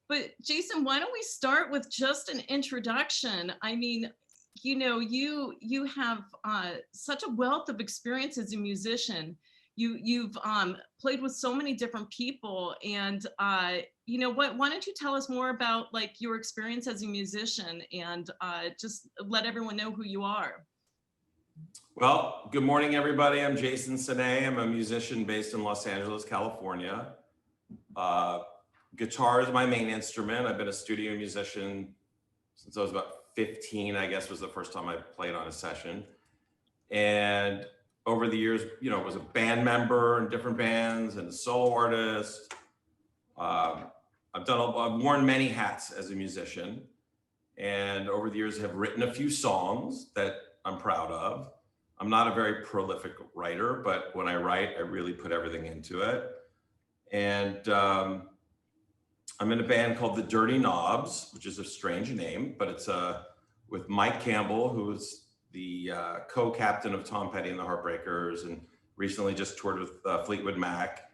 But Jason, why don't we start with just an introduction? I mean, you have such a wealth of experience as a musician. You've played with so many different people, and what? Why don't you tell us more about like your experience as a musician, and just let everyone know who you are. Well, good morning, everybody. I'm Jason Sinay. I'm a musician based in Los Angeles, California. Guitar is my main instrument. I've been a studio musician since I was about 15, I guess was the first time I played on a session. And over the years, was a band member in different bands and a solo artist. I've worn many hats as a musician, and over the years have written a few songs that I'm proud of. I'm not a very prolific writer, but when I write, I really put everything into it. And I'm in a band called the Dirty Knobs, which is a strange name, but it's with Mike Campbell, who's the co-captain of Tom Petty and the Heartbreakers, and recently just toured with Fleetwood Mac.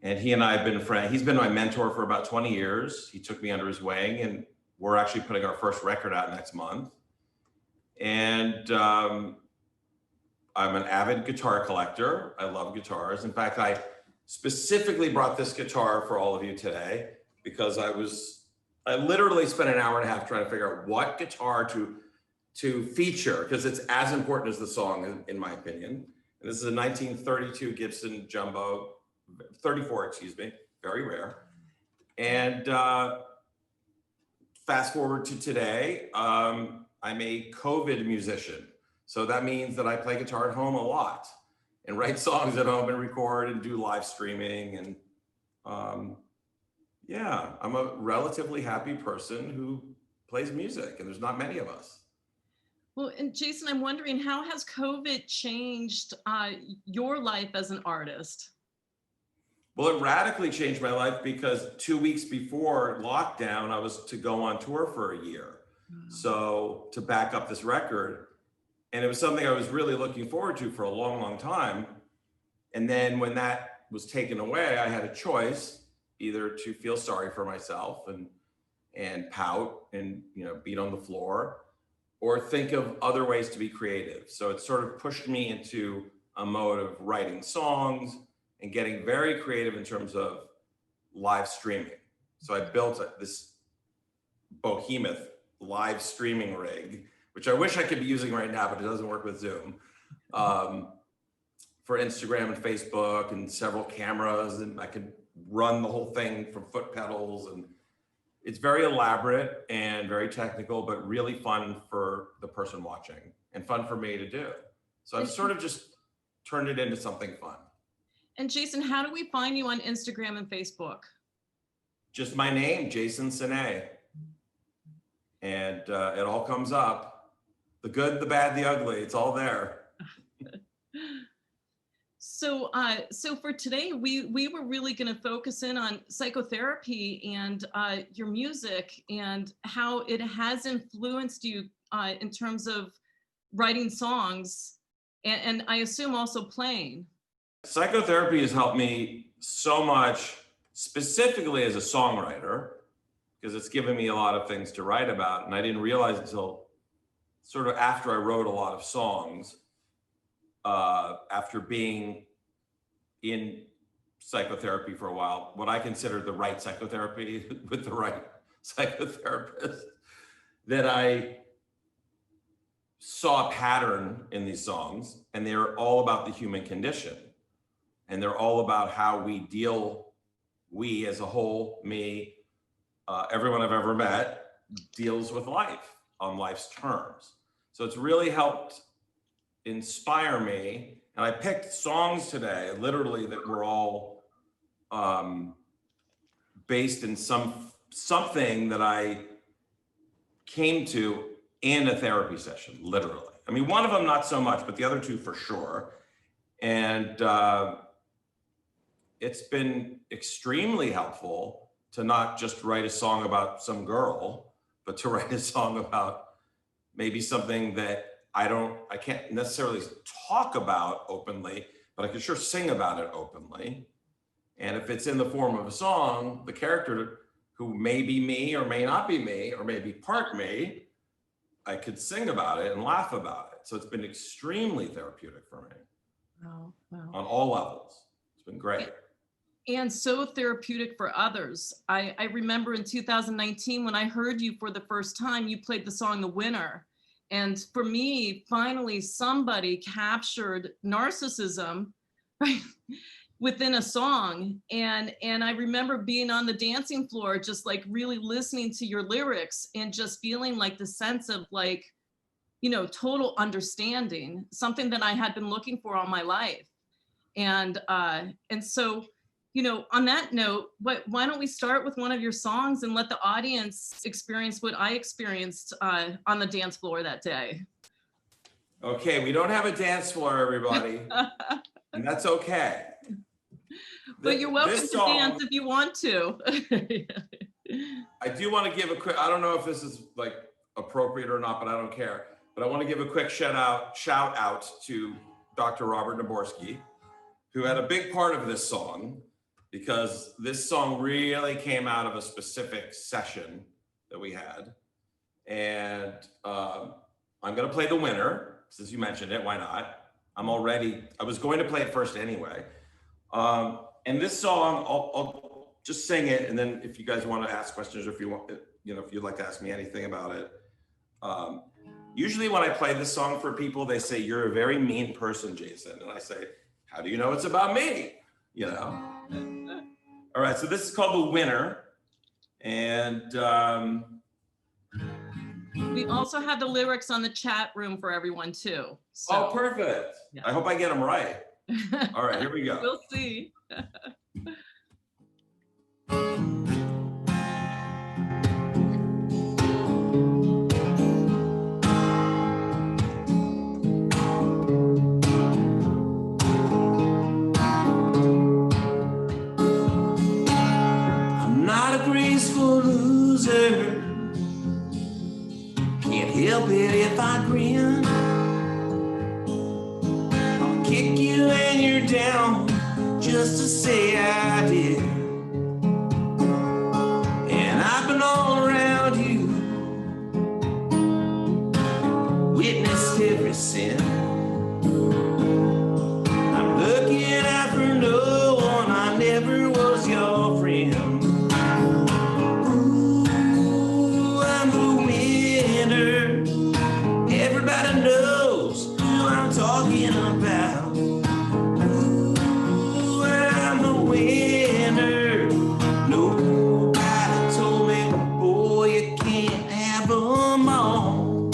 And he and I have been friends. He's been my mentor for about 20 years. He took me under his wing, and we're actually putting our first record out next month. And I'm an avid guitar collector. I love guitars. In fact, I specifically brought this guitar for all of you today because I literally spent an hour and a half trying to figure out what guitar to feature, because it's as important as the song, in my opinion. And this is a 1932 Gibson Jumbo, 34, excuse me, very rare. And fast forward to today, I'm a COVID musician. So that means that I play guitar at home a lot and write songs at home and record and do live streaming. And yeah, I'm a relatively happy person who plays music, and there's not many of us. Well, and Jason, I'm wondering, how has COVID changed your life as an artist? Well, it radically changed my life because 2 weeks before lockdown, I was to go on tour for a year. So to back up this record, and it was something I was really looking forward to for a long, long time. And then when that was taken away, I had a choice either to feel sorry for myself and pout and beat on the floor, or think of other ways to be creative. So it sort of pushed me into a mode of writing songs and getting very creative in terms of live streaming. So I built this behemoth live streaming rig, which I wish I could be using right now, but it doesn't work with Zoom, for Instagram and Facebook, and several cameras, and I could run the whole thing from foot pedals. And it's very elaborate and very technical, but really fun for the person watching and fun for me to do. So I've sort of just turned it into something fun. And Jason, how do we find you on Instagram and Facebook? Just my name, Jason Sinay. And it all comes up. The good, the bad, the ugly, it's all there. So for today, we were really going to focus in on psychotherapy and your music and how it has influenced you in terms of writing songs, and I assume also playing. Psychotherapy has helped me so much, specifically as a songwriter, because it's given me a lot of things to write about. And I didn't realize until sort of after I wrote a lot of songs, after being in psychotherapy for a while, what I consider the right psychotherapy with the right psychotherapist, that I saw a pattern in these songs, and they're all about the human condition. And they're all about how we as a whole, me, everyone I've ever met, deals with life on life's terms. So it's really helped inspire me. And I picked songs today, literally, that were all based in something that I came to in a therapy session, literally. I mean, one of them not so much, but the other two for sure. And it's been extremely helpful to not just write a song about some girl, but to write a song about maybe something that I can't necessarily talk about openly, but I can sure sing about it openly. And if it's in the form of a song, the character who may be me or may not be me or may be part me, I could sing about it and laugh about it. So it's been extremely therapeutic for me. Wow, wow. On all levels. It's been great. And so therapeutic for others. I remember in 2019 when I heard you for the first time, you played the song The Winner. And for me, finally, somebody captured narcissism, right, within a song. And I remember being on the dancing floor, just like really listening to your lyrics and just feeling like the sense of like, you know, total understanding, something that I had been looking for all my life. And so, you know, on that note, why don't we start with one of your songs and let the audience experience what I experienced on the dance floor that day. Okay, we don't have a dance floor, everybody, and that's okay. But you're welcome to dance if you want to. I do want to give a quick, I don't know if this is like appropriate or not, but I don't care. But I want to give a quick shout out to Dr. Robert Naborski, who had a big part of this song, because this song really came out of a specific session that we had. And I'm going to play The Winner, since you mentioned it, why not? I was going to play it first anyway. And this song, I'll just sing it, and then if you guys want to ask questions, or if you want, you know, if you'd like to ask me anything about it. Usually when I play this song for people, they say, "You're a very mean person, Jason." And I say, "How do you know it's about me?" You know? All right, so this is called The Winner. And we also have the lyrics on the chat room for everyone too. So. Oh, perfect. Yeah. I hope I get them right. All right, here we go. We'll see. I'm not a graceful loser. Can't help it if I grin. I'll kick you when you're down just to say I did. And I've been all around you, witnessed every sin. I'm looking out for no one, I never was your friend. Ooh, I'm the winner. Everybody knows who I'm talking about. Ooh, I'm the winner. Nobody told me, boy, you can't have them all.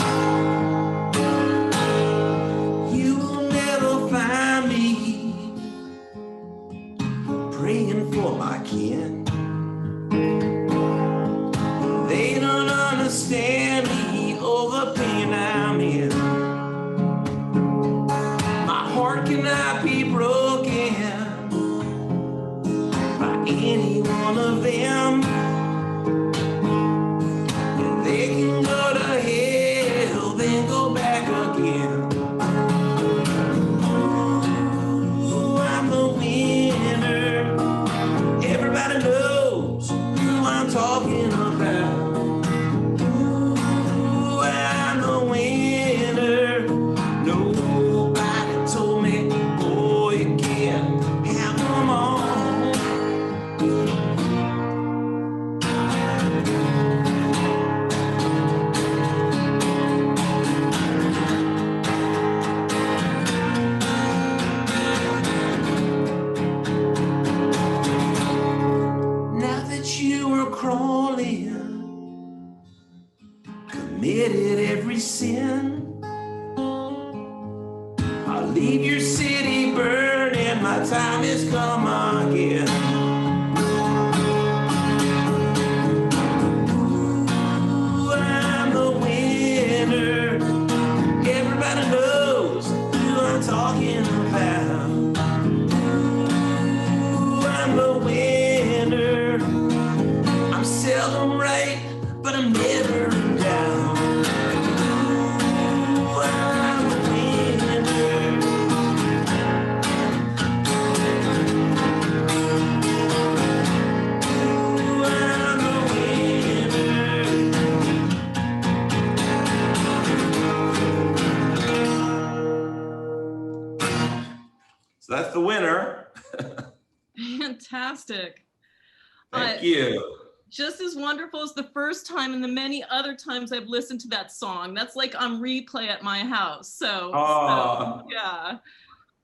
You'll never find me praying for my kin. They don't understand me or the pain I'm in. My heart cannot be broken by any one of them. And they can go to hell, then go back again. Ooh, I'm the winner. Everybody knows who I'm talking about. Ooh, I'm the winner. Nobody told me, boy, you can't have them all. Now that you were crawling, committed every sin, I'll leave your city burning, my time has come again. Ooh, I'm the winner. Everybody knows who I'm talking about. Ooh, I'm the winner. I'm seldom right, but I'm never down. Ooh, I'm the winner. the winner. Fantastic. Thank you. Just as wonderful as the first time and the many other times I've listened to that song. That's like on replay at my house. So yeah.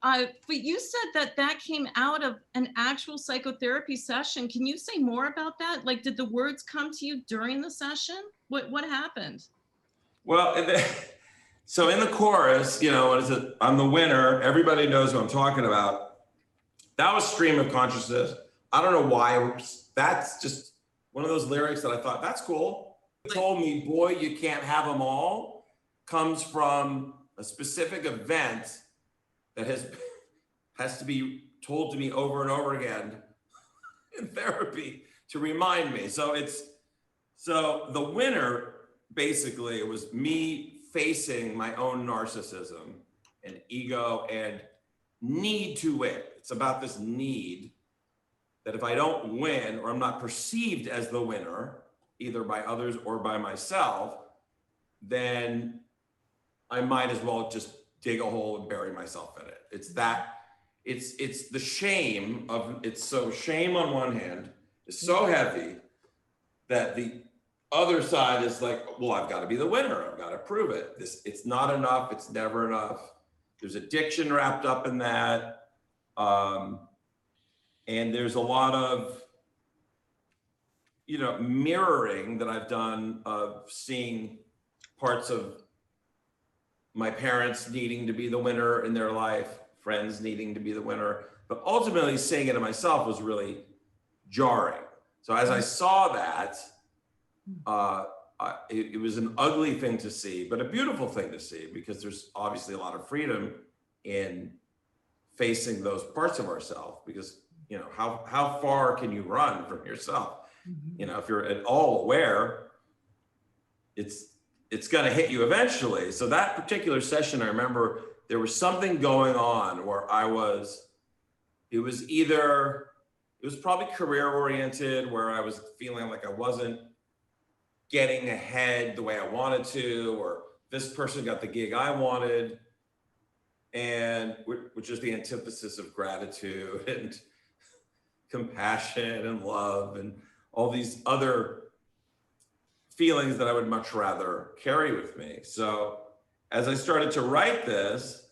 But you said that that came out of an actual psychotherapy session. Can you say more about that? Like, did the words come to you during the session? What happened? Well, so in the chorus, you know, what is it? I'm the winner. Everybody knows what I'm talking about. That was stream of consciousness. I don't know why. That's just one of those lyrics that I thought, that's cool. It told me, boy, you can't have them all, comes from a specific event that has to be told to me over and over again in therapy to remind me. So the winner, basically, it was me facing my own narcissism and ego and need to win. It's about this need that if I don't win, or I'm not perceived as the winner, either by others or by myself, then I might as well just dig a hole and bury myself in it. It's the shame of, it's so shame on one hand is so heavy that the other side is like, well, I've got to be the winner. I've got to prove it. It's not enough. It's never enough. There's addiction wrapped up in that. And there's a lot of, mirroring that I've done of seeing parts of my parents needing to be the winner in their life, friends needing to be the winner, but ultimately seeing it in myself was really jarring. So as I saw that, it was an ugly thing to see, but a beautiful thing to see, because there's obviously a lot of freedom in facing those parts of ourselves, because how far can you run from yourself? If you're at all aware, it's going to hit you eventually. So that particular session, I remember there was something going on where it was probably career oriented, where I was feeling like I wasn't getting ahead the way I wanted to, or this person got the gig I wanted, and which is the antithesis of gratitude and compassion and love and all these other feelings that I would much rather carry with me. So as I started to write this,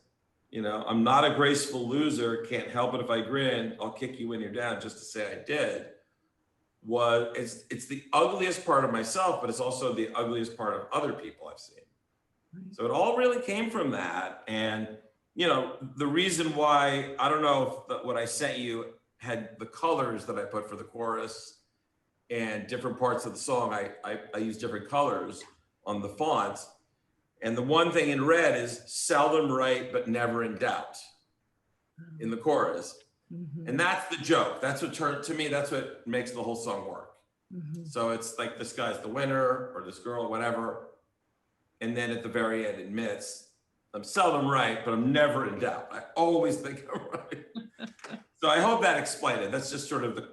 I'm not a graceful loser, can't help it if I grin, I'll kick you when you're down just to say I did, it's the ugliest part of myself, but it's also the ugliest part of other people I've seen. So it all really came from that. And, the reason why, I don't know if what I sent you had the colors that I put for the chorus and different parts of the song. I use different colors on the fonts. And the one thing in red is seldom right, but never in doubt in the chorus. Mm-hmm. And that's the joke. That's what makes the whole song work. Mm-hmm. So it's like, this guy's the winner, or this girl, whatever. And then at the very end admits, I'm seldom right, but I'm never in doubt. I always think I'm right. So I hope that explained it. That's just sort of the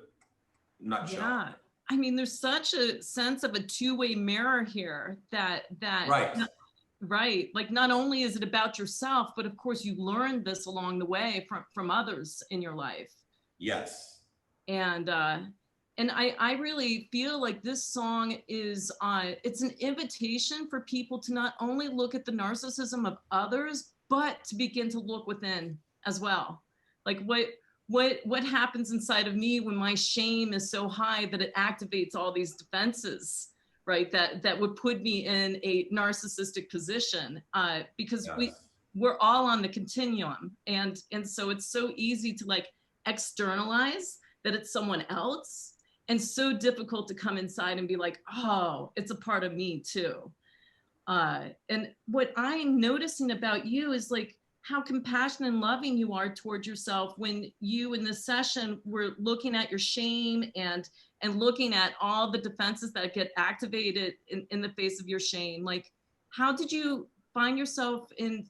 nutshell. Yeah. I mean, there's such a sense of a two-way mirror here that right. Right. Like, not only is it about yourself, but of course you learned this along the way from others in your life. Yes. And I really feel like this song is, it's an invitation for people to not only look at the narcissism of others, but to begin to look within as well. Like, what happens inside of me when my shame is so high that it activates all these defenses, right? That would put me in a narcissistic position, because yes. we're all on the continuum. And so it's so easy to like externalize that it's someone else, and so difficult to come inside and be like, oh, it's a part of me too. And what I'm noticing about you is like how compassionate and loving you are towards yourself when you in this session were looking at your shame and looking at all the defenses that get activated in the face of your shame. Like, how did you find yourself in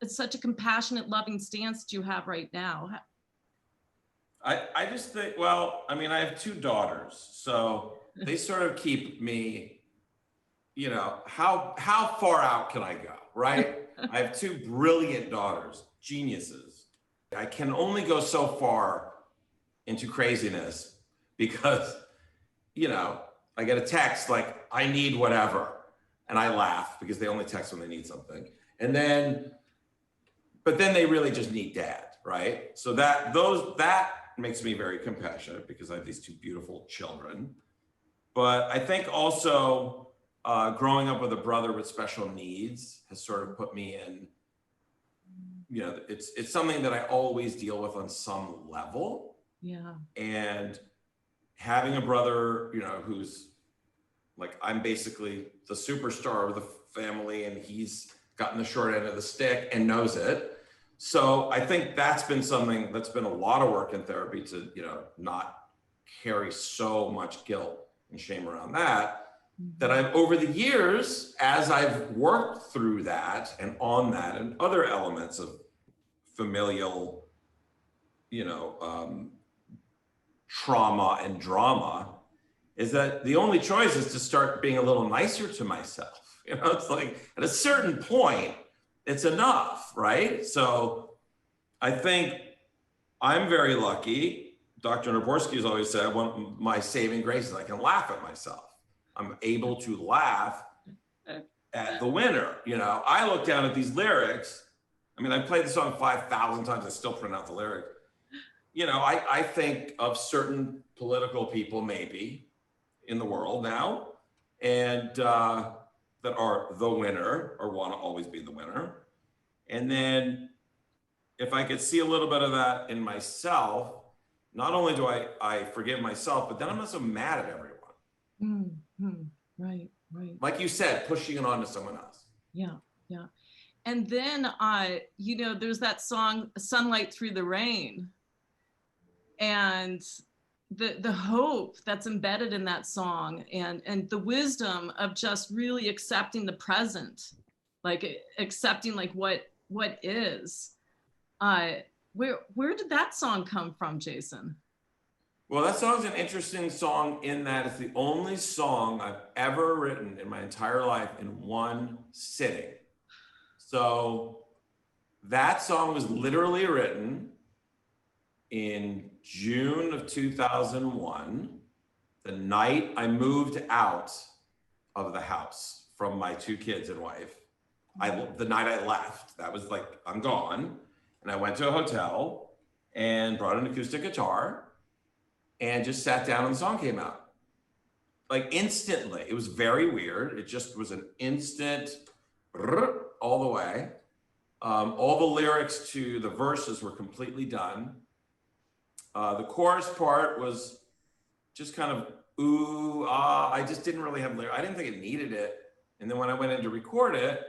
such a compassionate, loving stance that you have right now? I just think, well, I mean, I have two daughters, so they sort of keep me, how far out can I go, right? I have two brilliant daughters, geniuses. I can only go so far into craziness because, I get a text like, I need whatever. And I laugh because they only text when they need something. But then they really just need dad, right? So that makes me very compassionate because I have these two beautiful children. But I think also growing up with a brother with special needs has sort of put me in, it's something that I always deal with on some level. Yeah. And having a brother, who's like, I'm basically the superstar of the family and he's gotten the short end of the stick and knows it. So I think that's been something that's been a lot of work in therapy to, not carry so much guilt and shame around that. That I've, over the years, as I've worked through that and on that and other elements of familial, trauma and drama, is that the only choice is to start being a little nicer to myself. It's like at a certain point, it's enough, right? So I think I'm very lucky. Dr. Naborsky has always said, my saving grace is I can laugh at myself. I'm able to laugh at the winner. I look down at these lyrics. I mean, I played the song 5,000 times. I still print out the lyric. I think of certain political people maybe in the world now, and that are the winner or want to always be the winner. And then if I could see a little bit of that in myself, not only do I forgive myself, but then I'm not so mad at everyone. Mm-hmm. Right. Like you said, pushing it on to someone else. Yeah. And then, there's that song, Sunlight Through the Rain. And the hope that's embedded in that song and the wisdom of just really accepting the present, like accepting like what is. Where did that song come from, Jason? Well, that song's an interesting song in that it's the only song I've ever written in my entire life in one sitting. So that song was literally written in June of 2001, the night I moved out of the house from my two kids and wife. The night I left, that was like, I'm gone. And I went to a hotel and brought an acoustic guitar and just sat down and the song came out. Like instantly. It was very weird. It just was an instant all the way. All the lyrics to the verses were completely done. The chorus part was just kind of ooh, ah. I just didn't really have lyrics. I didn't think it needed it. And then when I went in to record it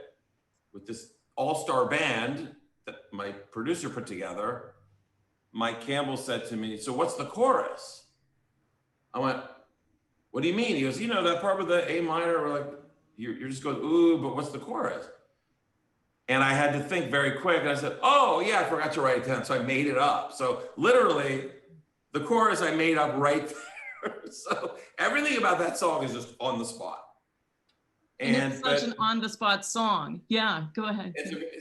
with this all-star band that my producer put together, Mike Campbell said to me, so what's the chorus? I went, what do you mean? He goes, that part with the A minor, we're like, you're just going, ooh, but what's the chorus? And I had to think very quick. And I said, oh yeah, I forgot to write it down. So I made it up. So literally the chorus I made up right there. So everything about that song is just on the spot. And it's such an on the spot song. Yeah, go ahead.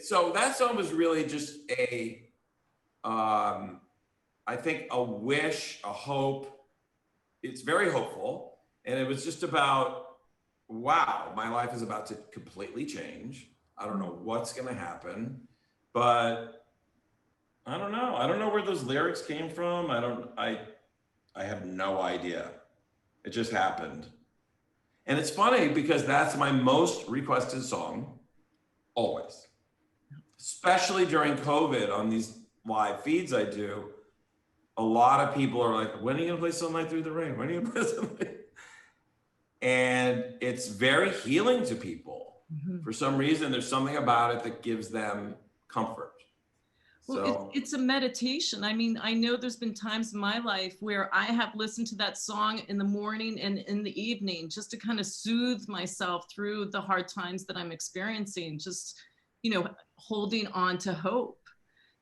So that song was really just I think a wish, a hope. It's very hopeful. And it was just about, wow, my life is about to completely change. I don't know what's going to happen, but I don't know. I don't know where those lyrics came from. I have no idea. It just happened. And it's funny because that's my most requested song always, especially during COVID on these live feeds I do. A lot of people are like, when are you going to play Sunlight Through the Rain? When are you going to play Sunlight? And it's very healing to people. Mm-hmm. For some reason, there's something about it that gives them comfort. Well, it's a meditation. I mean, I know there's been times in my life where I have listened to that song in the morning and in the evening just to kind of soothe myself through the hard times that I'm experiencing, just, holding on to hope.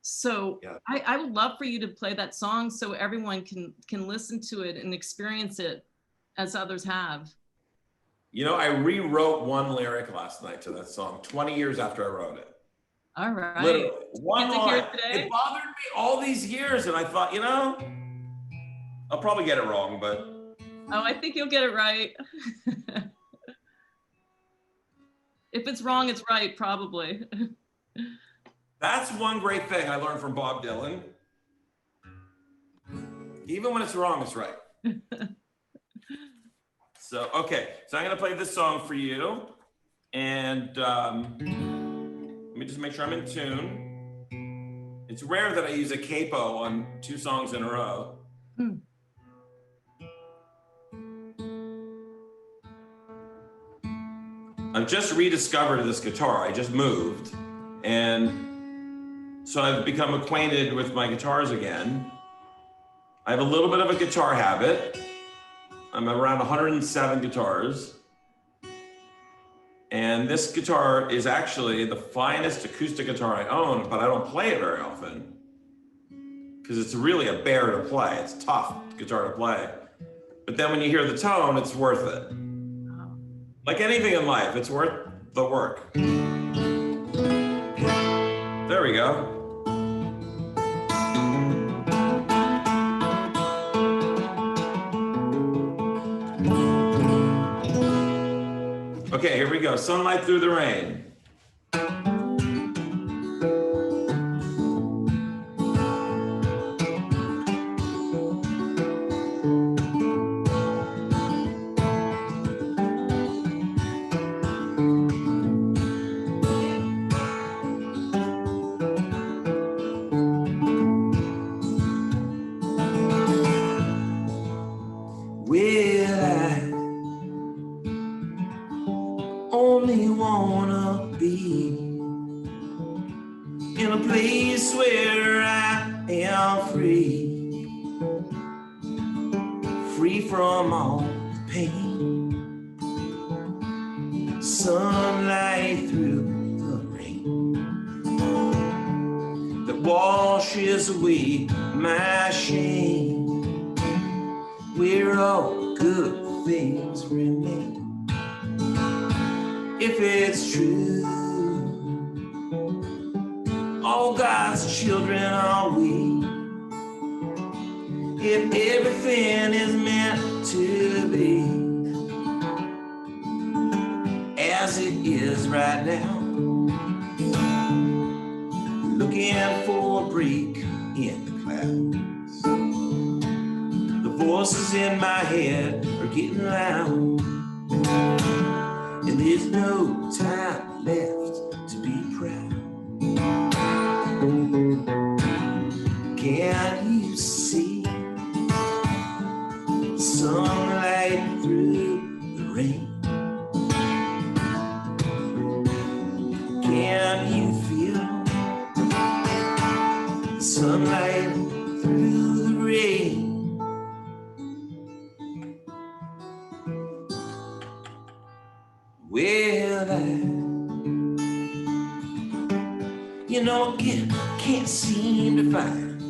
So yeah. I would love for you to play that song so everyone can listen to it and experience it as others have. I rewrote one lyric last night to that song 20 years after I wrote it. All right. Literally, Did one you get to hear line. it today? It bothered me all these years, and I thought, you know, I'll probably get it wrong, but. Oh, I think you'll get it right. If it's wrong, it's right, probably. That's one great thing I learned from Bob Dylan. Even when it's wrong, it's right. So, okay, so I'm gonna play this song for you. And let me just make sure I'm in tune. It's rare that I use a capo on 2 songs in a row. I've just rediscovered this guitar. I just moved. And so I've become acquainted with my guitars again. I have a little bit of a guitar habit. I'm around 107 guitars. And this guitar is actually the finest acoustic guitar I own, but I don't play it very often because it's really a bear to play. It's a tough guitar to play. But then when you hear the tone, it's worth it. Like anything in life, it's worth the work. There we go. Okay, here we go. Sunlight Through the Rain. Well, I only wanna be in a place where I am free, free from all the pain, sunlight through the rain that washes away my shame, where all good things remain. If it's true, all God's children are we. If everything is meant to be as it is right now, looking for a break in the clouds. The voices in my head are getting loud, and there's no time left to be proud. Can you see sunlight through the rain? Can you feel sunlight through the rain? Well, you know, I can't seem to find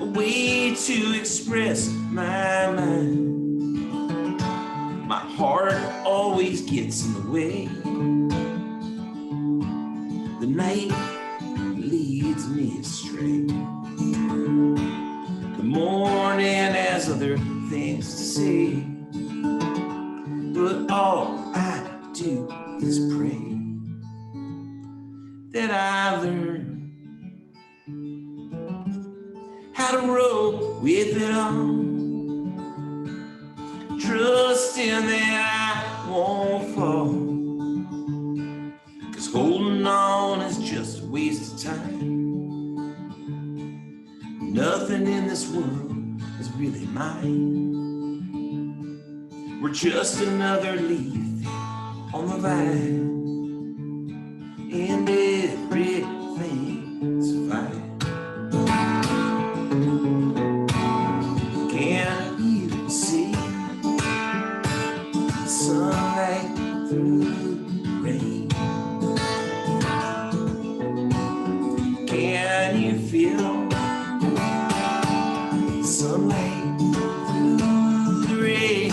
a way to express my mind. My heart always gets in the way. The night leads me astray. The morning has other things to say, but all I do is pray that I learn how to roll with it all, trusting that I won't fall, 'cause holding on is just a waste of time. Nothing in this world is really mine. We're just another leaf on the vine, and everything's fine. Can't you see sunlight through the rain? Can you feel sunlight through the rain?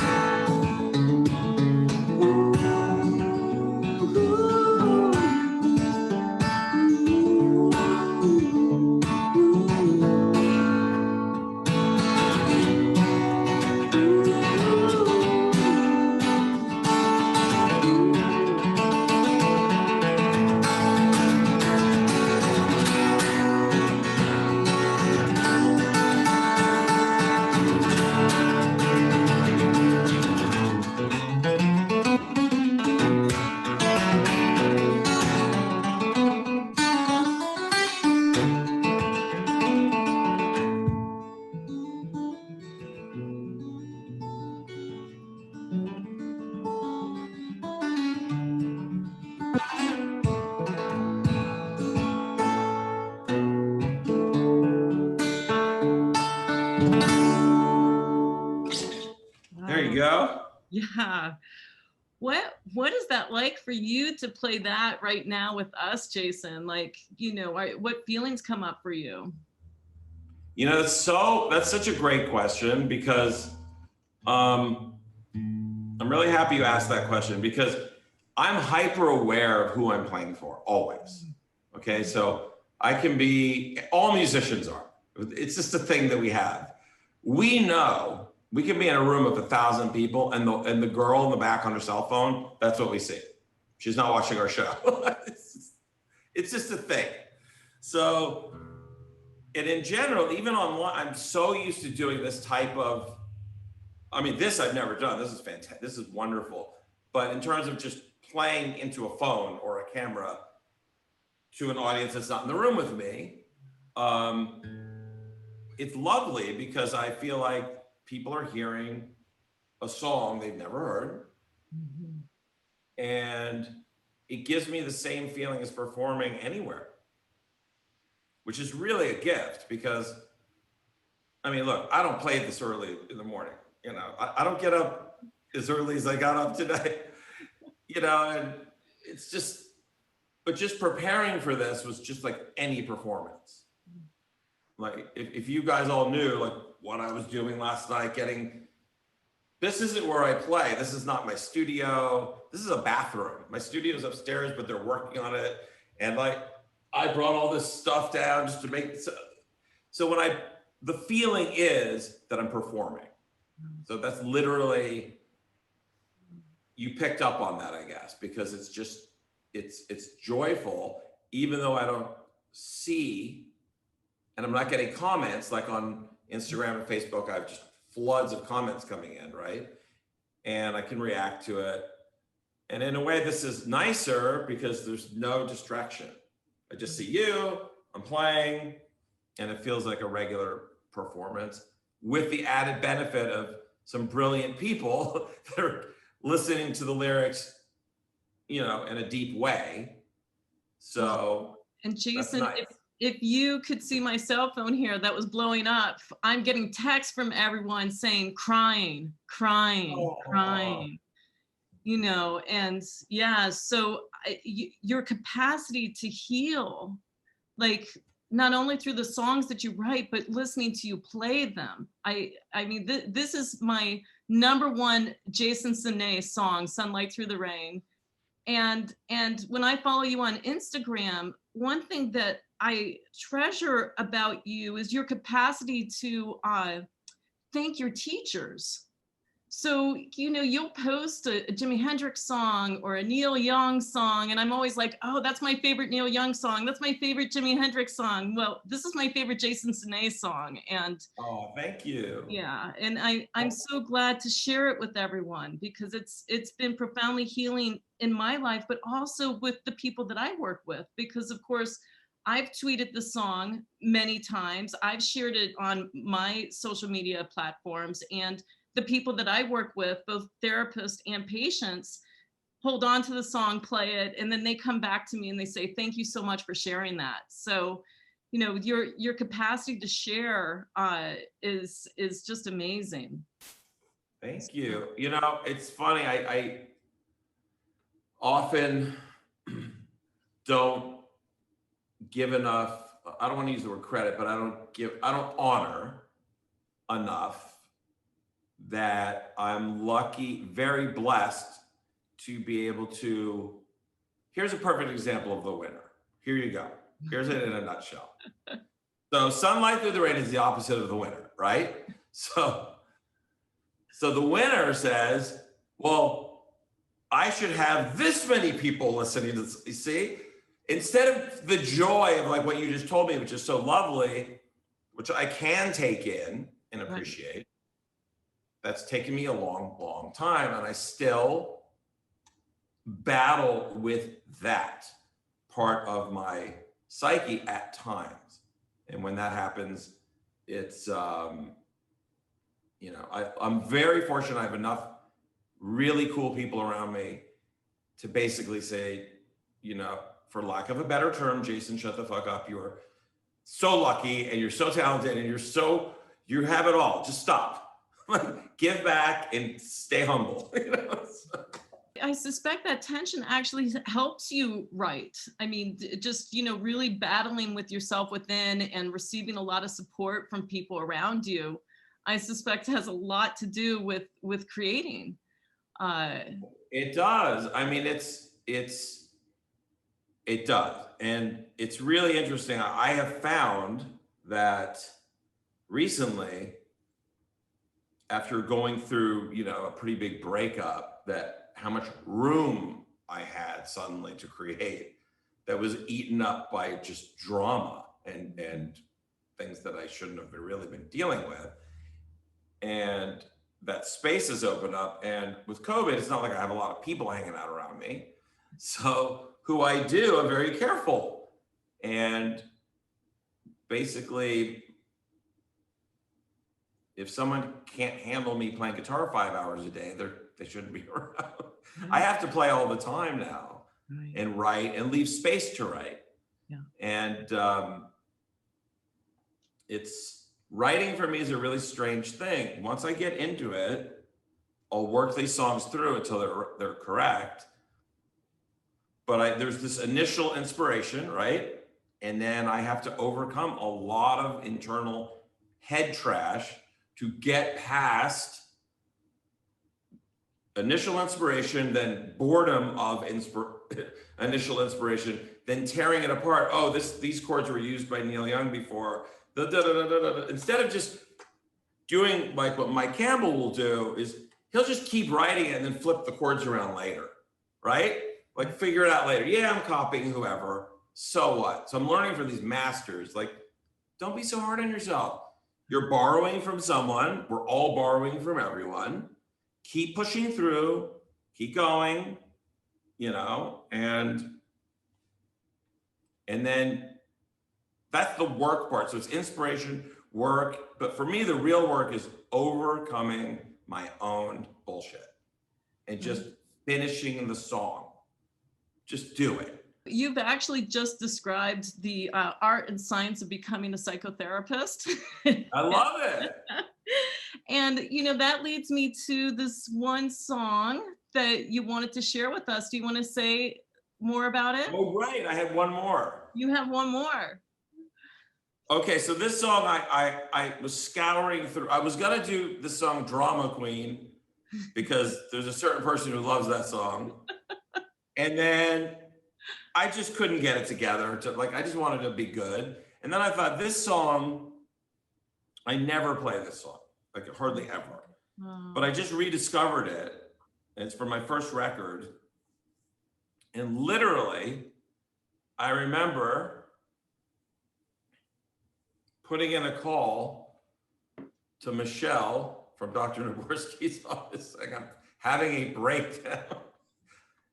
you go. Yeah. What is that like for you to play that right now with us, Jason? Like, what feelings come up for you? That's such a great question because I'm really happy you asked that question because I'm hyper aware of who I'm playing for always. Okay, so all musicians are. It's just a thing that we have. We know we can be in a room of 1,000 people and the girl in the back on her cell phone, that's what we see. She's not watching our show. It's just a thing. So, and in general, even online, I'm so used to doing this type of, this I've never done. This is fantastic. This is wonderful. But in terms of just playing into a phone or a camera to an audience that's not in the room with me, it's lovely because I feel like people are hearing a song they've never heard. Mm-hmm. And it gives me the same feeling as performing anywhere, which is really a gift because, look, I don't play this early in the morning. I don't get up as early as I got up today, and it's just preparing for this was just like any performance. Like if you guys all knew like what I was doing last night, this isn't where I play. This is not my studio. This is a bathroom. My studio's upstairs, but they're working on it. And like, I brought all this stuff down just to make, so the feeling is that I'm performing. So that's literally, you picked up on that, I guess, because it's joyful, even though I don't see, and I'm not getting comments like on Instagram and Facebook. I have just floods of comments coming in, right? And I can react to it. And in a way, this is nicer because there's no distraction. I just see you, I'm playing, and it feels like a regular performance with the added benefit of some brilliant people that are listening to the lyrics, in a deep way. So, and Jason, nice. if you could see my cell phone here that was blowing up, I'm getting texts from everyone saying crying, and yeah, so your capacity to heal, like not only through the songs that you write, but listening to you play them. This is my #1 Jason Sinay song, Sunlight Through the Rain. And when I follow you on Instagram, one thing that I treasure about you is your capacity to thank your teachers. So, you'll post a Jimi Hendrix song or a Neil Young song, and I'm always like, oh, that's my favorite Neil Young song. That's my favorite Jimi Hendrix song. Well, this is my favorite Jason Sinay song. And oh, thank you. Yeah, and I'm so glad to share it with everyone because it's been profoundly healing in my life, but also with the people that I work with, because of course, I've tweeted the song many times. I've shared it on my social media platforms, and the people that I work with, both therapists and patients, hold on to the song, play it, and then they come back to me and they say, thank you so much for sharing that. So, your capacity to share is just amazing. Thank you. It's funny, I often don't give enough, I don't want to use the word credit, but I don't honor enough that I'm lucky, very blessed to be able to, here's a perfect example of the winner. Here you go. Here's it in a nutshell. So Sunlight Through the Rain is the opposite of the winner, right? So the winner says, well, I should have this many people listening to this. You see, instead of the joy of like what you just told me, which is so lovely, which I can take in and appreciate, that's taken me a long, long time. And I still battle with that part of my psyche at times. And when that happens, it's, I'm very fortunate. I have enough really cool people around me to basically say, for lack of a better term, Jason, shut the fuck up. You're so lucky and you're so talented and you have it all. Just stop. Like, give back and stay humble. I suspect that tension actually helps you write. I mean, just, really battling with yourself within and receiving a lot of support from people around you, I suspect has a lot to do with creating. It does. I mean, it does. And it's really interesting. I have found that recently, after going through, a pretty big breakup, that how much room I had suddenly to create that was eaten up by just drama and things that I shouldn't have really been dealing with. And that space has opened up. And with COVID, it's not like I have a lot of people hanging out around me. So who I do, I'm very careful. And basically, if someone can't handle me playing guitar 5 hours a day, they shouldn't be around. I have to play all the time now, right, and write and leave space to write. Yeah. And it's writing for me is a really strange thing. Once I get into it, I'll work these songs through until they're correct. But there's this initial inspiration, right? And then I have to overcome a lot of internal head trash to get past initial inspiration, then boredom of initial inspiration, then tearing it apart. Oh, these chords were used by Neil Young before. Instead of just doing like what Mike Campbell will do, is he'll just keep writing it and then flip the chords around later, right? Like figure it out later. Yeah, I'm copying whoever. So what? So I'm learning from these masters. Like, don't be so hard on yourself. You're borrowing from someone. We're all borrowing from everyone. Keep pushing through, keep going, and then that's the work part. So it's inspiration, work. But for me, the real work is overcoming my own bullshit and just finishing the song. Just do it. You've actually just described the art and science of becoming a psychotherapist. I love it. And, that leads me to this one song that you wanted to share with us. Do you want to say more about it? Oh, right. I have one more. You have one more. Okay, so this song, I was scouring through. I was going to do the song Drama Queen because there's a certain person who loves that song. And then I just couldn't get it together. I just wanted to be good. And then I thought, this song, I never play this song, like hardly ever. Oh. But I just rediscovered it. And it's from my first record. And literally, I remember putting in a call to Michelle from Dr. Nagorski's office, saying I'm having a breakdown.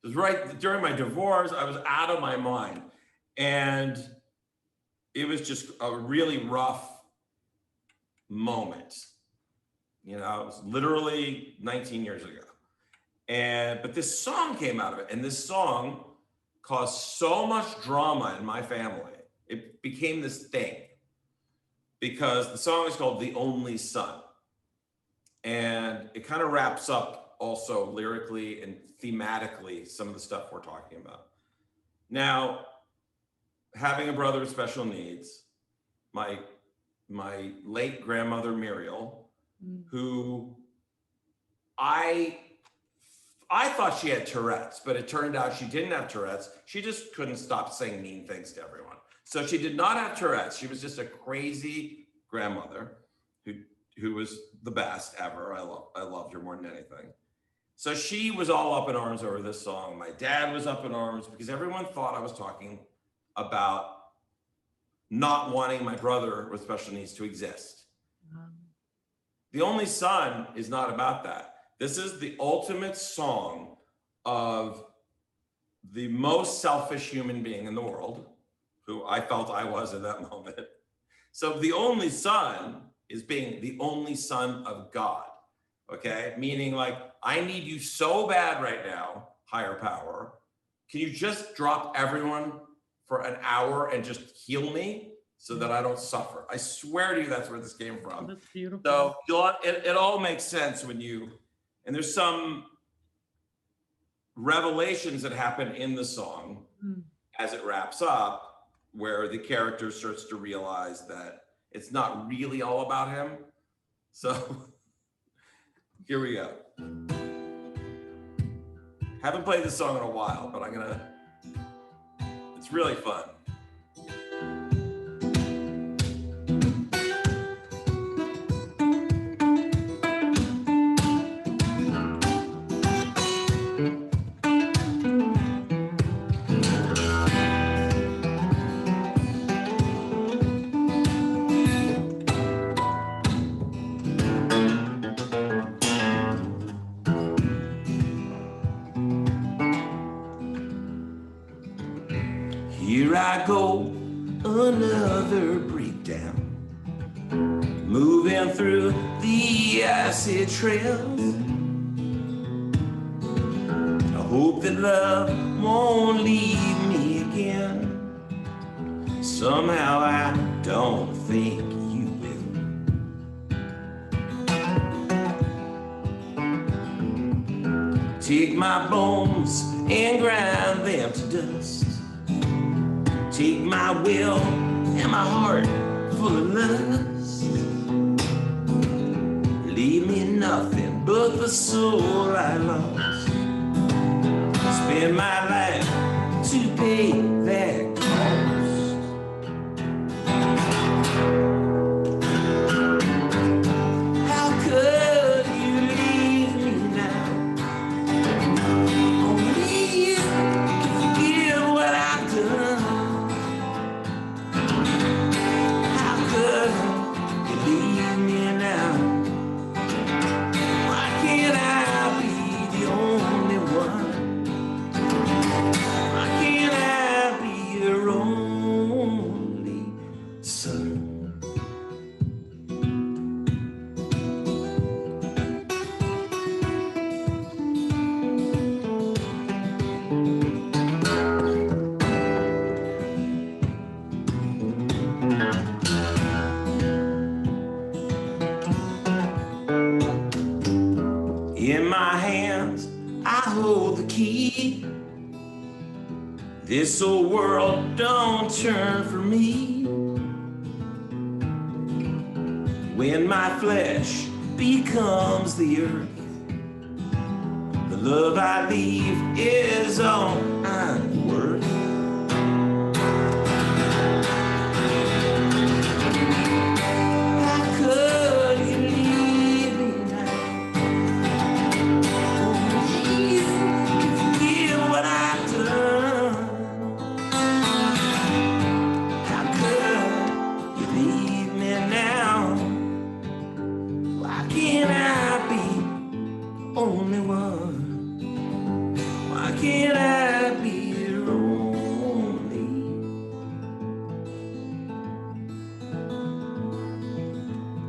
It was right during my divorce. I was out of my mind. And it was just a really rough moment. It was literally 19 years ago. But this song came out of it. And this song caused so much drama in my family. It became this thing because the song is called The Only Son. And it kind of wraps up also lyrically and thematically some of the stuff we're talking about. Now, having a brother with special needs, my late grandmother Muriel, who I thought she had Tourette's, but it turned out she didn't have Tourette's. She just couldn't stop saying mean things to everyone. So she did not have Tourette's. She was just a crazy grandmother who was the best ever. I loved her more than anything. So she was all up in arms over this song. My dad was up in arms because everyone thought I was talking about not wanting my brother with special needs to exist. The Only Son is not about that. This is the ultimate song of the most selfish human being in the world, who I felt I was in that moment. So the only son is being the only son of God, okay? Meaning like, I need you so bad right now, higher power. Can you just drop everyone for an hour and just heal me so that I don't suffer. I swear to you, that's where this came from. That's beautiful. So it all makes sense when and there's some revelations that happen in the song as it wraps up, where the character starts to realize that it's not really all about him. So here we go. Haven't played this song in a while, but it's really fun. Here I go, another breakdown, moving through the acid trails. I hope that love won't leave me again. Somehow I don't think you will. Take my bones and grind them to dust. Take my will and my heart full of lust. Leave me nothing but the soul I lost. Spend my life to pay that cost. How could you leave me now? Only you can forgive what I've done. Leave me now. Why can't I be the only one? Why can't I be your only son? In my hands, I hold the key. This old world don't turn for me. When my flesh becomes the earth, the love I leave is all I'm worth. How could you leave me now? Only one. Why can't I be your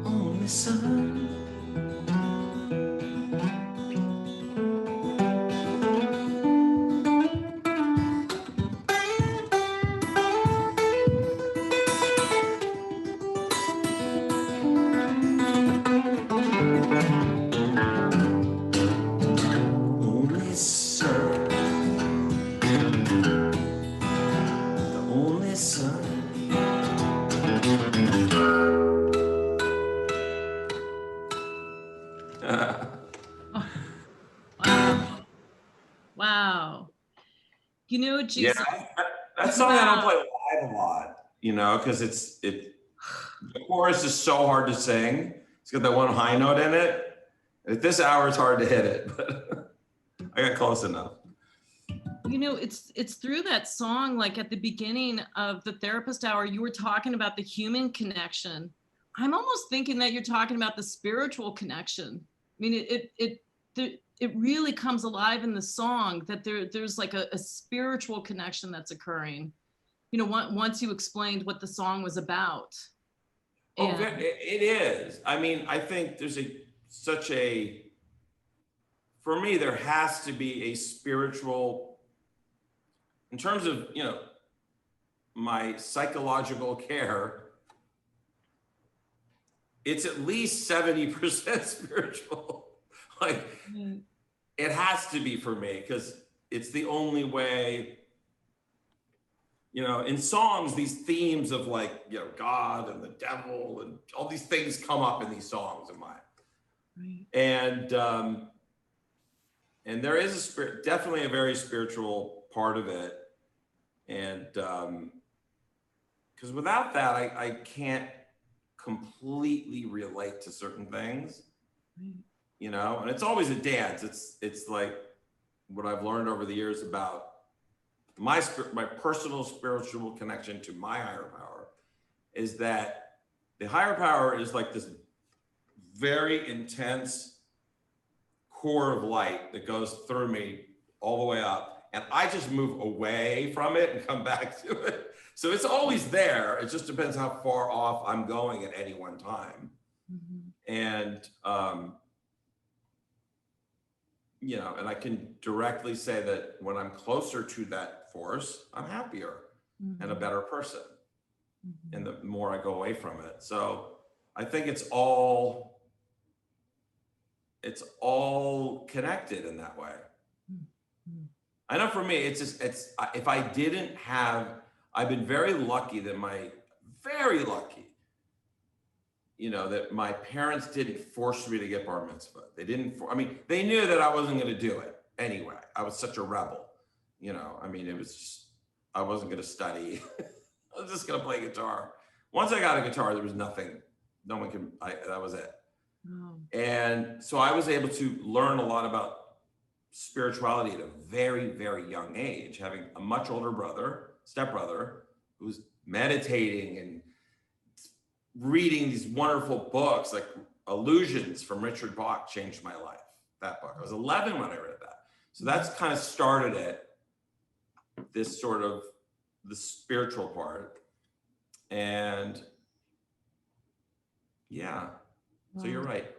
only son? Wow. You know, Jason. Yeah, that song I don't play live a lot, because the chorus is so hard to sing. It's got that one high note in it. At this hour, it's hard to hit it, but I got close enough. It's through that song, like at the beginning of the Therapist Hour, you were talking about the human connection. I'm almost thinking that you're talking about the spiritual connection. I mean, it really comes alive in the song that there's like a spiritual connection that's occurring, once you explained what the song was about. And it is. I mean, I think there's for me, there has to be a spiritual, in terms of, my psychological care, it's at least 70% spiritual. Like, it has to be for me, because it's the only way, you know, in songs, these themes of like, you know, God and the devil and all these things come up in these songs of mine. Right. And there is a spirit, definitely a very spiritual part of it. And because without that, I can't completely relate to certain things, you know, and it's always a dance. It's like what I've learned over the years about my personal spiritual connection to my higher power is that the higher power is like this very intense core of light that goes through me all the way up, and I just move away from it and come back to it. So it's always there. It just depends how far off I'm going at any one time. And you know, and I can directly say that when I'm closer to that force, I'm happier and a better person. And the more I go away from it. So I think it's all connected in that way. I know for me, it's just, if I didn't have, I've been very lucky, you know, that my parents didn't force me to get bar mitzvah. They didn't, I mean, they knew that I wasn't going to do it anyway. I was such a rebel, you know, I mean, it was just, I wasn't going to study. I was just going to play guitar. Once I got a guitar, there was nothing, no one can, that was it. And so I was able to learn a lot about spirituality at a very, very young age, having a much older stepbrother, who's meditating and reading these wonderful books, like Illusions from Richard Bach changed my life, that book. I was 11 when I read that. So that's kind of started it, this sort of the spiritual part. And yeah, so you're right.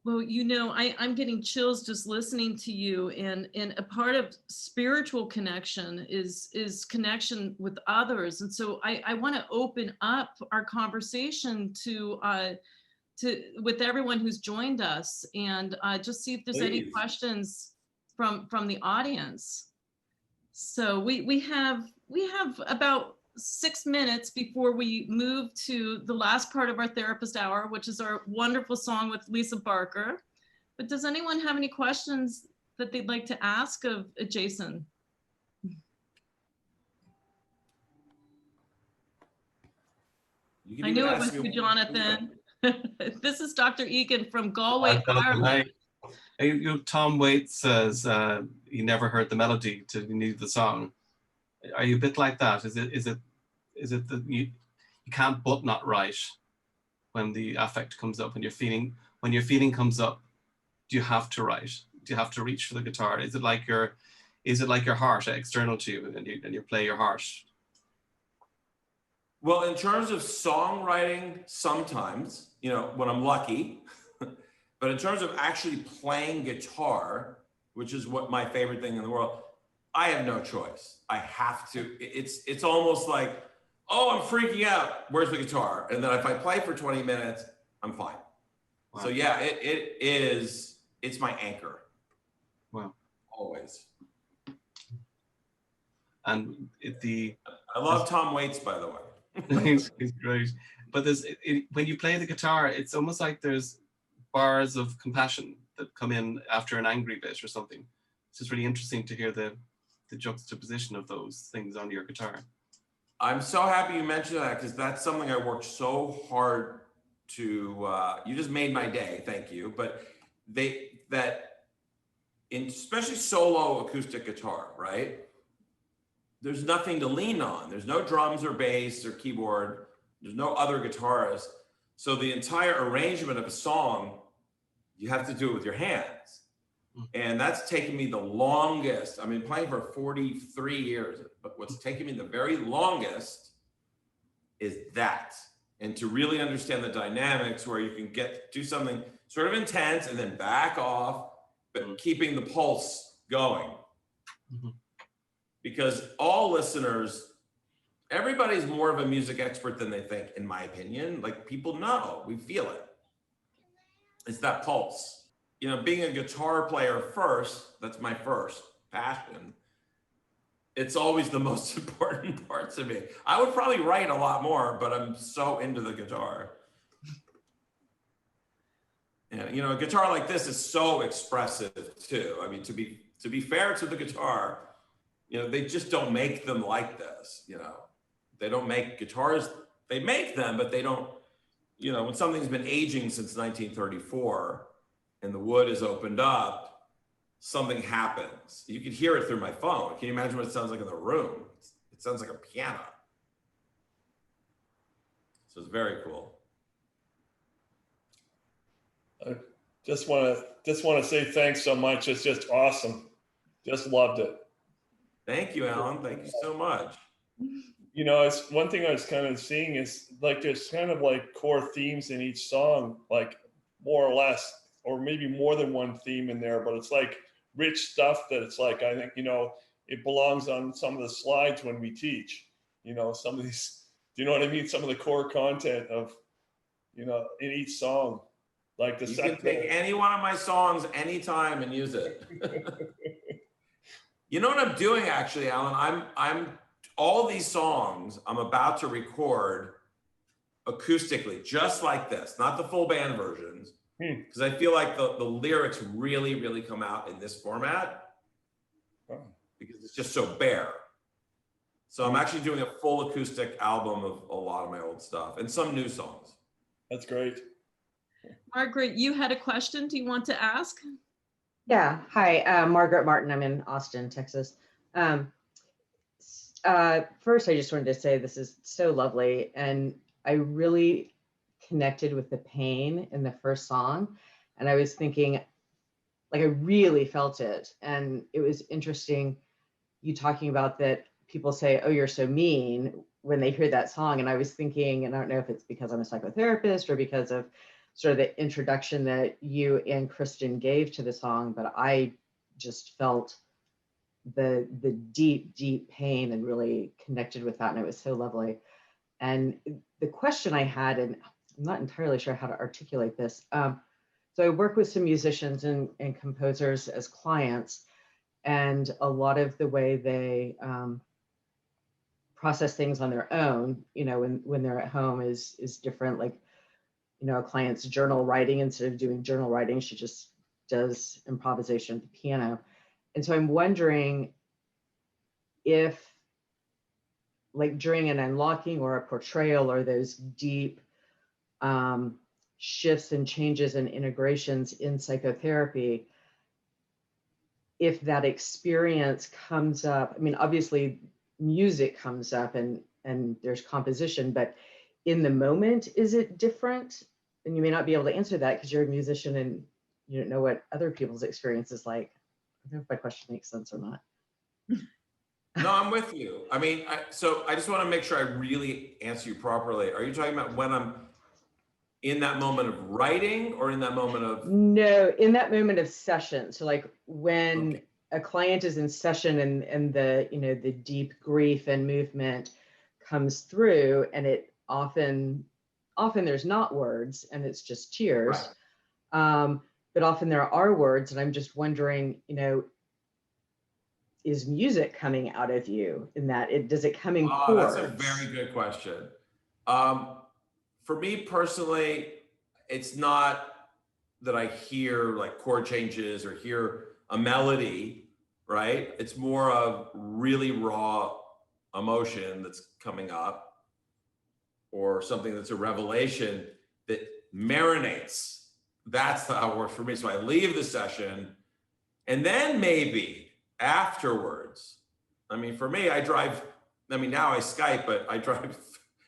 Well, you know, I'm getting chills just listening to you, and a part of spiritual connection is connection with others. And so I want to open up our conversation to with everyone who's joined us, and just see if there's any questions from the audience. So we have about 6 minutes before we move to the last part of our therapist hour, which is our wonderful song with Lisa Barker. But does anyone have any questions that they'd like to ask of Jason? I knew it was you, Jonathan. This is Dr. Egan from Galway, Ireland. You know, Tom Waits says he never heard the melody till he knew the song. Are you a bit like that? Is it that you can't but not write when the affect comes up, when your feeling comes up? Do you have to write? Do you have to reach for the guitar? Is it like your heart external to you, and you play your heart? Well, in terms of songwriting, sometimes, you know, when I'm lucky, but in terms of actually playing guitar, which is what my favorite thing in the world, I have no choice. I have to. It's almost like, oh, I'm freaking out. Where's the guitar? And then if I play for 20 minutes, I'm fine. Wow. So yeah, it's my anchor. Wow. Always. And I love Tom Waits, by the way. he's great. But when you play the guitar, it's almost like there's bars of compassion that come in after an angry bit or something. It's just really interesting to hear the juxtaposition of those things on your guitar. I'm so happy you mentioned that, because that's something I worked so hard to, you just made my day, thank you. But especially solo acoustic guitar, right? There's nothing to lean on. There's no drums or bass or keyboard. There's no other guitarist. So the entire arrangement of a song, you have to do it with your hands. And that's taken me the longest. I've been playing for 43 years, but what's taken me the very longest is that. And to really understand the dynamics where you can do something sort of intense and then back off, but keeping the pulse going. Because all listeners everybody's more of a music expert than they think, in my opinion. Like, people know, we feel it. It's that pulse. You know, being a guitar player first, that's my first passion. It's always the most important part to me. I would probably write a lot more, but I'm so into the guitar. And, you know, a guitar like this is so expressive too. I mean, to be fair to the guitar, you know, they just don't make them like this, you know. They don't make guitars, they make them, but they don't, you know, when something's been aging since 1934 and the wood is opened up, something happens. You can hear it through my phone. Can you imagine what it sounds like in the room? It sounds like a piano. So it's very cool. I just want to say thanks so much. It's just awesome. Just loved it. Thank you, Alan. Thank you so much. You know, it's one thing I was kind of seeing is like there's kind of like core themes in each song, like more or less, or maybe more than one theme in there, but it's like rich stuff that it's like, I think, you know, it belongs on some of the slides when we teach, you know, some of these, do you know what I mean? Some of the core content of, you know, in each song, like the You can take any one of my songs anytime and use it. You know what I'm doing actually, Alan? I'm all these songs I'm about to record acoustically, just like this, not the full band versions, because I feel like the lyrics really, really come out in this format because it's just so bare. So I'm actually doing a full acoustic album of a lot of my old stuff and some new songs. That's great. Margaret, you had a question. Do you want to ask? Yeah. Hi, Margaret Martin. I'm in Austin, Texas. First, I just wanted to say this is so lovely. And I really connected with the pain in the first song. And I was thinking, like, I really felt it. And it was interesting you talking about that people say, oh, you're so mean when they hear that song. And I was thinking, and I don't know if it's because I'm a psychotherapist or because of sort of the introduction that you and Kristin gave to the song, but I just felt the deep, deep pain and really connected with that. And it was so lovely. And the question I had, and I'm not entirely sure how to articulate this. So I work with some musicians and composers as clients, and a lot of the way they process things on their own, you know, when they're at home is different. Like, you know, a client's journal writing, instead of doing journal writing, she just does improvisation at the piano. And so I'm wondering if, like, during an unlocking or a portrayal or those deep shifts and changes and integrations in psychotherapy, if that experience comes up, I mean, obviously music comes up and there's composition, but in the moment, is it different? And you may not be able to answer that because you're a musician and you don't know what other people's experience is like. I don't know if my question makes sense or not. No, I'm with you. I mean, so I just want to make sure I really answer you properly. Are you talking about when I'm in that moment of writing or in that moment of? No, in that moment of session. So like when a client is in session and the, you know, the deep grief and movement comes through, and it often there's not words and it's just tears. Right. But often there are words, and I'm just wondering, you know, is music coming out of you in that? Does it come in chords? That's a very good question. For me personally, it's not that I hear like chord changes or hear a melody, right? It's more of really raw emotion that's coming up, or something that's a revelation that marinates. That's how it works for me. So I leave the session, and then maybe afterwards, I mean, for me, now I Skype, but I drive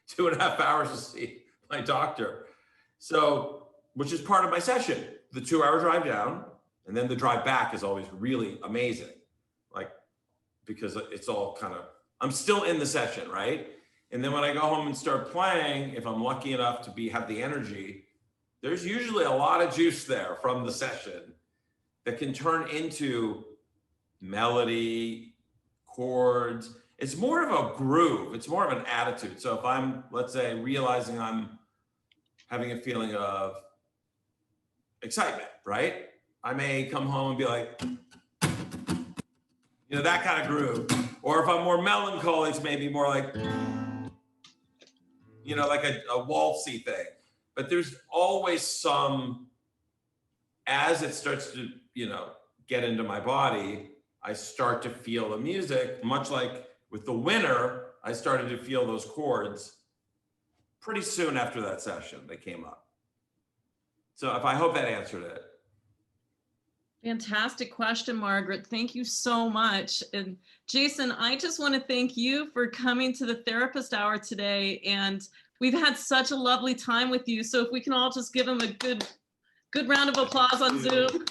2.5 hours to see my doctor. So, which is part of my session, the 2-hour drive down, and then the drive back is always really amazing. Like, because it's all kind of, I'm still in the session, right? And then when I go home and start playing, if I'm lucky enough to have the energy, there's usually a lot of juice there from the session that can turn into melody, chords. It's more of a groove. It's more of an attitude. So if I'm, let's say, realizing I'm having a feeling of excitement, right? I may come home and be like, you know, that kind of groove. Or if I'm more melancholy, it's maybe more like, you know, like a waltzy thing. But there's always some, as it starts to, you know, get into my body, I start to feel the music, much like with The Winner, I started to feel those chords pretty soon after that session, they came up. So I hope that answered it. Fantastic question, Margaret. Thank you so much. And Jason, I just want to thank you for coming to the Therapist Hour today. And we've had such a lovely time with you. So if we can all just give him a good round of applause on Zoom.